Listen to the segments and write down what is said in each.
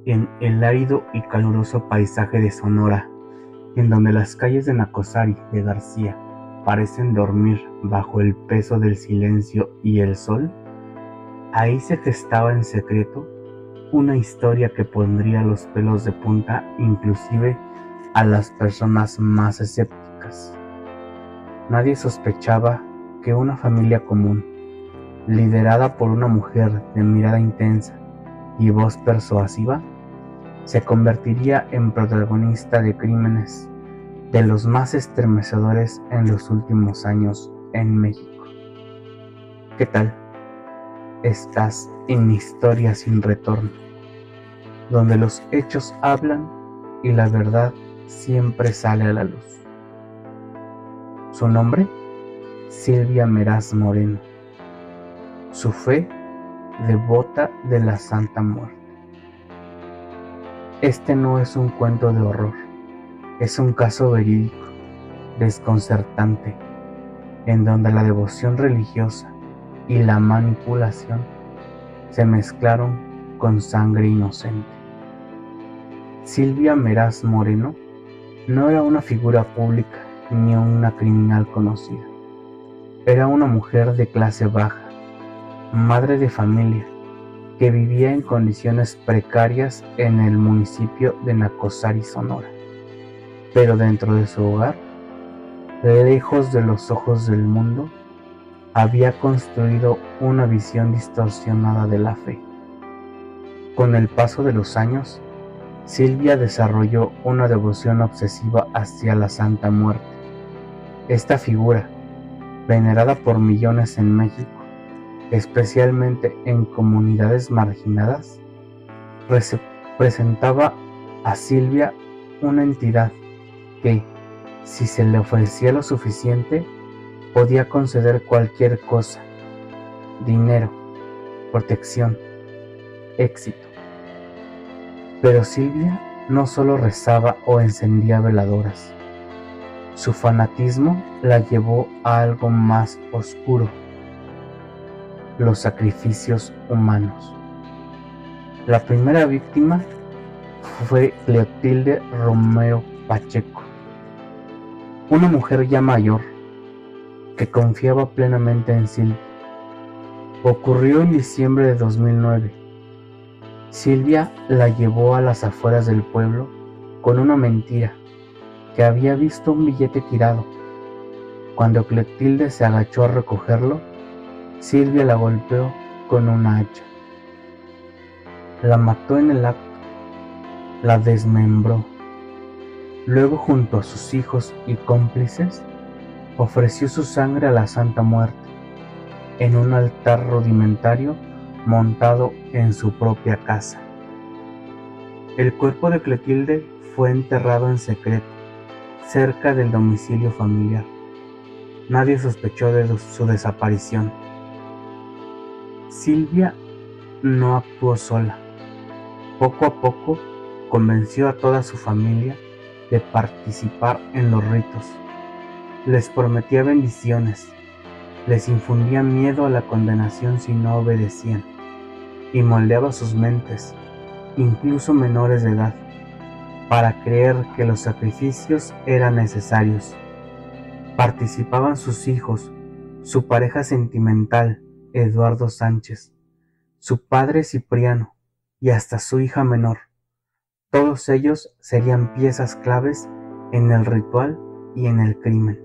en el árido y caluroso paisaje de Sonora, en donde las calles de Nacozari de García parecen dormir bajo el peso del silencio y el sol, ahí se gestaba en secreto una historia que pondría los pelos de punta inclusive a las personas más escépticas. Nadie sospechaba que una familia común, liderada por una mujer de mirada intensa y voz persuasiva, se convertiría en protagonista de crímenes de los más estremecedores en los últimos años en México. ¿Qué tal? Estás en Historia sin Retorno, donde los hechos hablan y la verdad siempre sale a la luz. Su nombre, Silvia Meraz Moreno. Su fe, devota de la Santa Muerte. Este no es un cuento de horror, es un caso verídico, desconcertante, en donde la devoción religiosa y la manipulación se mezclaron con sangre inocente. Silvia Meraz Moreno no era una figura pública ni una criminal conocida. Era una mujer de clase baja, madre de familia, que vivía en condiciones precarias en el municipio de Nacozari, Sonora. Pero dentro de su hogar, lejos de los ojos del mundo, había construido una visión distorsionada de la fe. Con el paso de los años, Silvia desarrolló una devoción obsesiva hacia la Santa Muerte. Esta figura, venerada por millones en México, especialmente en comunidades marginadas, representaba a Silvia una entidad que, si se le ofrecía lo suficiente, podía conceder cualquier cosa: dinero, protección, éxito. Pero Silvia no solo rezaba o encendía veladoras. Su fanatismo la llevó a algo más oscuro: los sacrificios humanos. La primera víctima fue Cleotilde Romero Pacheco, una mujer ya mayor que confiaba plenamente en Silvia. Ocurrió en diciembre de 2009. Silvia la llevó a las afueras del pueblo con una mentira: que había visto un billete tirado. Cuando Cleotilde se agachó a recogerlo, Silvia la golpeó con una hacha. La mató en el acto, la desmembró. Luego, junto a sus hijos y cómplices, ofreció su sangre a la Santa Muerte en un altar rudimentario montado en su propia casa. El cuerpo de Cleotilde fue enterrado en secreto, cerca del domicilio familiar. Nadie sospechó de su desaparición. Silvia no actuó sola. Poco a poco convenció a toda su familia de participar en los ritos. Les prometía bendiciones, les infundía miedo a la condenación si no obedecían, y moldeaba sus mentes, incluso menores de edad, para creer que los sacrificios eran necesarios. Participaban sus hijos, su pareja sentimental, Eduardo Sánchez, su padre Cipriano y hasta su hija menor. Todos ellos serían piezas claves en el ritual y en el crimen.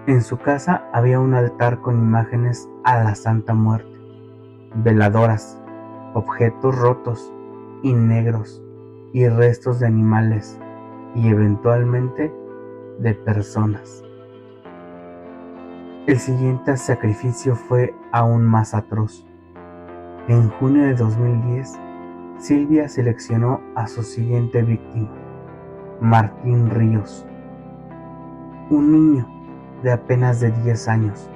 En su casa había un altar con imágenes a la Santa Muerte, veladoras, objetos rotos y negros y restos de animales y eventualmente de personas. El siguiente sacrificio fue aún más atroz. En junio de 2010, Silvia seleccionó a su siguiente víctima, Martín Ríos, un niño de apenas de 10 años.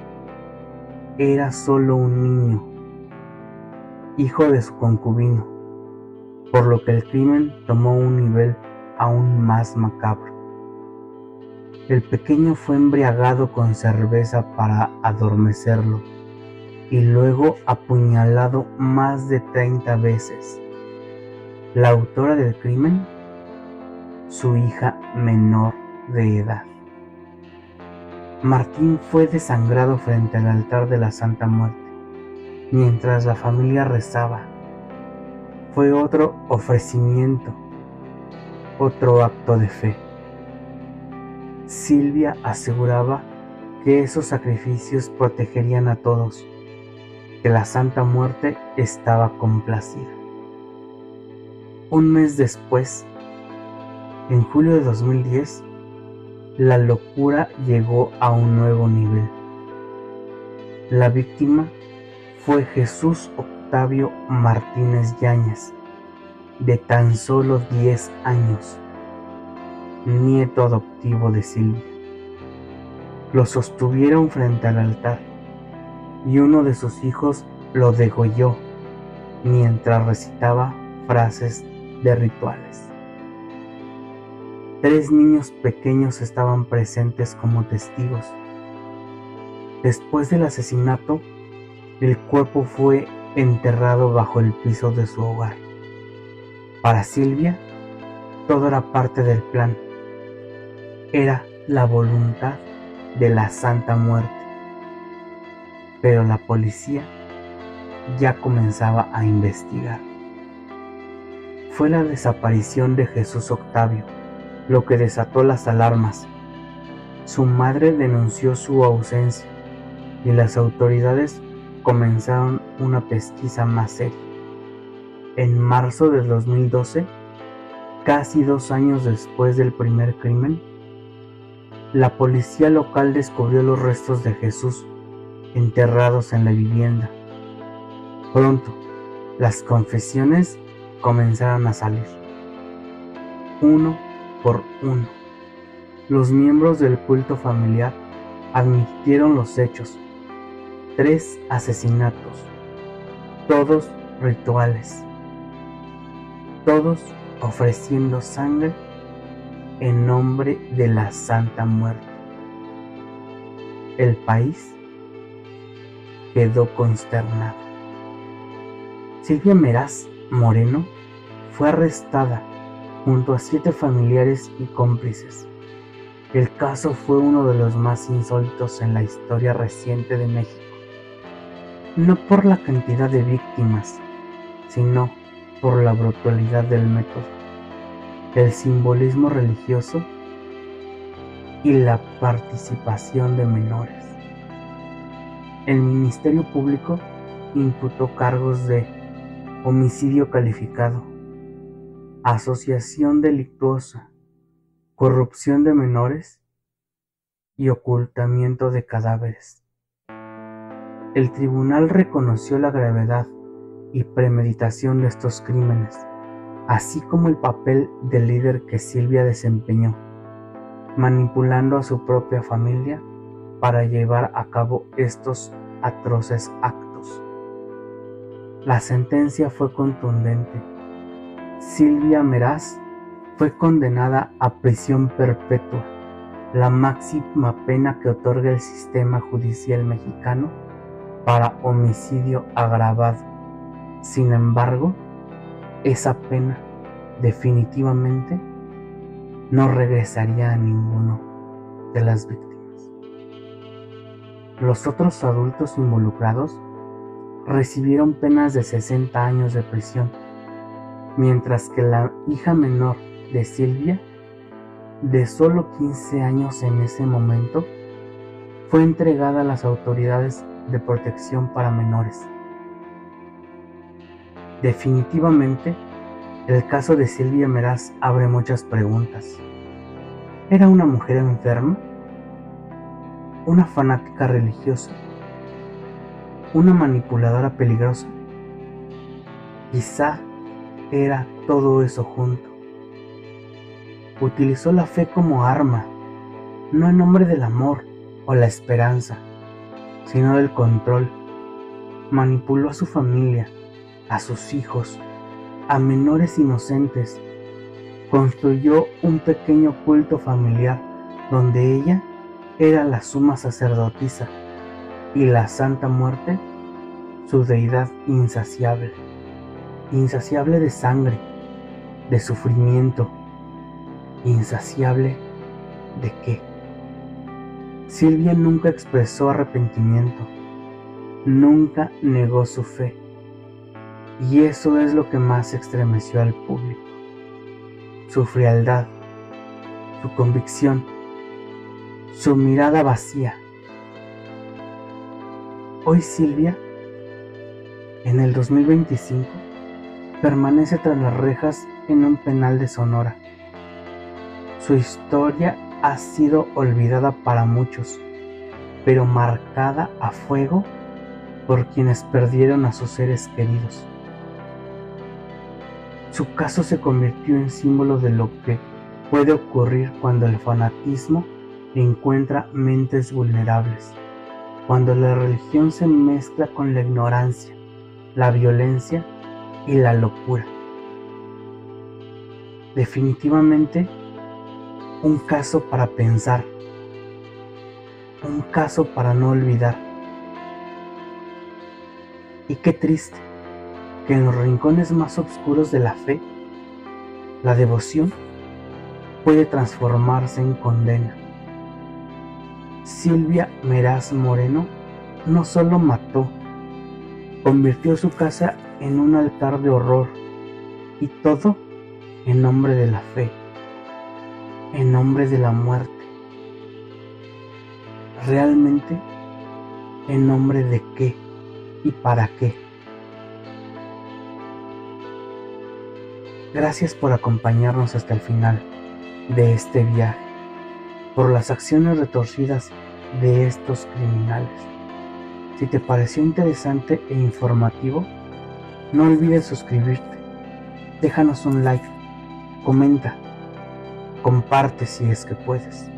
Era solo un niño, hijo de su concubino, por lo que el crimen tomó un nivel aún más macabro. El pequeño fue embriagado con cerveza para adormecerlo y luego apuñalado más de 30 veces. La autora del crimen, su hija menor de edad. Martín fue desangrado frente al altar de la Santa Muerte, mientras la familia rezaba. Fue otro ofrecimiento, otro acto de fe. Silvia aseguraba que esos sacrificios protegerían a todos, que la Santa Muerte estaba complacida. Un mes después, en julio de 2010, la locura llegó a un nuevo nivel. La víctima fue Jesús Octavio Martínez Yáñez, de tan solo 10 años, nieto adoptivo de Silvia. Lo sostuvieron frente al altar y uno de sus hijos lo degolló mientras recitaba frases de rituales. 3 niños pequeños estaban presentes como testigos. Después del asesinato, el cuerpo fue enterrado bajo el piso de su hogar. Para Silvia, todo era parte del plan. Era la voluntad de la Santa Muerte. Pero la policía ya comenzaba a investigar. Fue la desaparición de Jesús Octavio lo que desató las alarmas. Su madre denunció su ausencia y las autoridades comenzaron una pesquisa más seria. En marzo de 2012, casi 2 años después del primer crimen, la policía local descubrió los restos de Jesús enterrados en la vivienda. Pronto, las confesiones comenzaron a salir, uno por uno. Los miembros del culto familiar admitieron los hechos. 3 asesinatos, todos rituales, todos ofreciendo sangre en nombre de la Santa Muerte. El país quedó consternado. Silvia Meraz Moreno fue arrestada junto a 7 familiares y cómplices. El caso fue uno de los más insólitos en la historia reciente de México, no por la cantidad de víctimas, sino por la brutalidad del método, el simbolismo religioso y la participación de menores. El Ministerio Público imputó cargos de homicidio calificado, asociación delictuosa, corrupción de menores y ocultamiento de cadáveres. El tribunal reconoció la gravedad y premeditación de estos crímenes, así como el papel del líder que Silvia desempeñó, manipulando a su propia familia para llevar a cabo estos atroces actos. La sentencia fue contundente. Silvia Meraz fue condenada a prisión perpetua, la máxima pena que otorga el sistema judicial mexicano para homicidio agravado. Sin embargo, esa pena definitivamente no regresaría a ninguno de las víctimas. Los otros adultos involucrados recibieron penas de 60 años de prisión, mientras que la hija menor de Silvia, de solo 15 años en ese momento, fue entregada a las autoridades de protección para menores. Definitivamente, el caso de Silvia Meraz abre muchas preguntas. ¿Era una mujer enferma? ¿Una fanática religiosa? ¿Una manipuladora peligrosa? Quizá era todo eso junto. Utilizó la fe como arma, no en nombre del amor o la esperanza, sino del control. Manipuló a su familia, a sus hijos, a menores inocentes. Construyó un pequeño culto familiar donde ella era la suma sacerdotisa y la Santa Muerte su deidad insaciable de sangre, de sufrimiento, insaciable de qué. Silvia nunca expresó arrepentimiento, nunca negó su fe, y eso es lo que más estremeció al público. Su frialdad, su convicción, su mirada vacía. Hoy Silvia, en el 2025, permanece tras las rejas en un penal de Sonora. Su historia ha sido olvidada para muchos, pero marcada a fuego por quienes perdieron a sus seres queridos. Su caso se convirtió en símbolo de lo que puede ocurrir cuando el fanatismo encuentra mentes vulnerables, cuando la religión se mezcla con la ignorancia, la violencia y la locura. Definitivamente, un caso para pensar, un caso para no olvidar. Y qué triste que en los rincones más oscuros de la fe, la devoción puede transformarse en condena. Silvia Meraz Moreno no solo mató, convirtió su casa en un altar de horror, y todo en nombre de la fe, en nombre de la muerte. ¿Realmente en nombre de qué y para qué? Gracias por acompañarnos hasta el final de este viaje, por las acciones retorcidas de estos criminales. Si te pareció interesante e informativo, no olvides suscribirte, déjanos un like, comenta, comparte si es que puedes.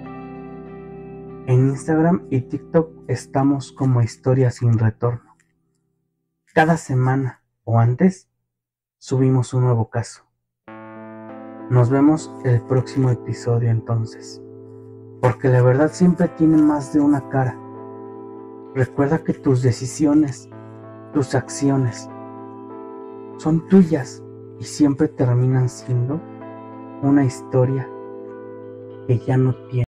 En Instagram y TikTok estamos como Historia Sin Retorno. Cada semana o antes subimos un nuevo caso. Nos vemos el próximo episodio entonces, porque la verdad siempre tiene más de una cara. Recuerda que tus decisiones, tus acciones, son tuyas y siempre terminan siendo una historia que ya no tiene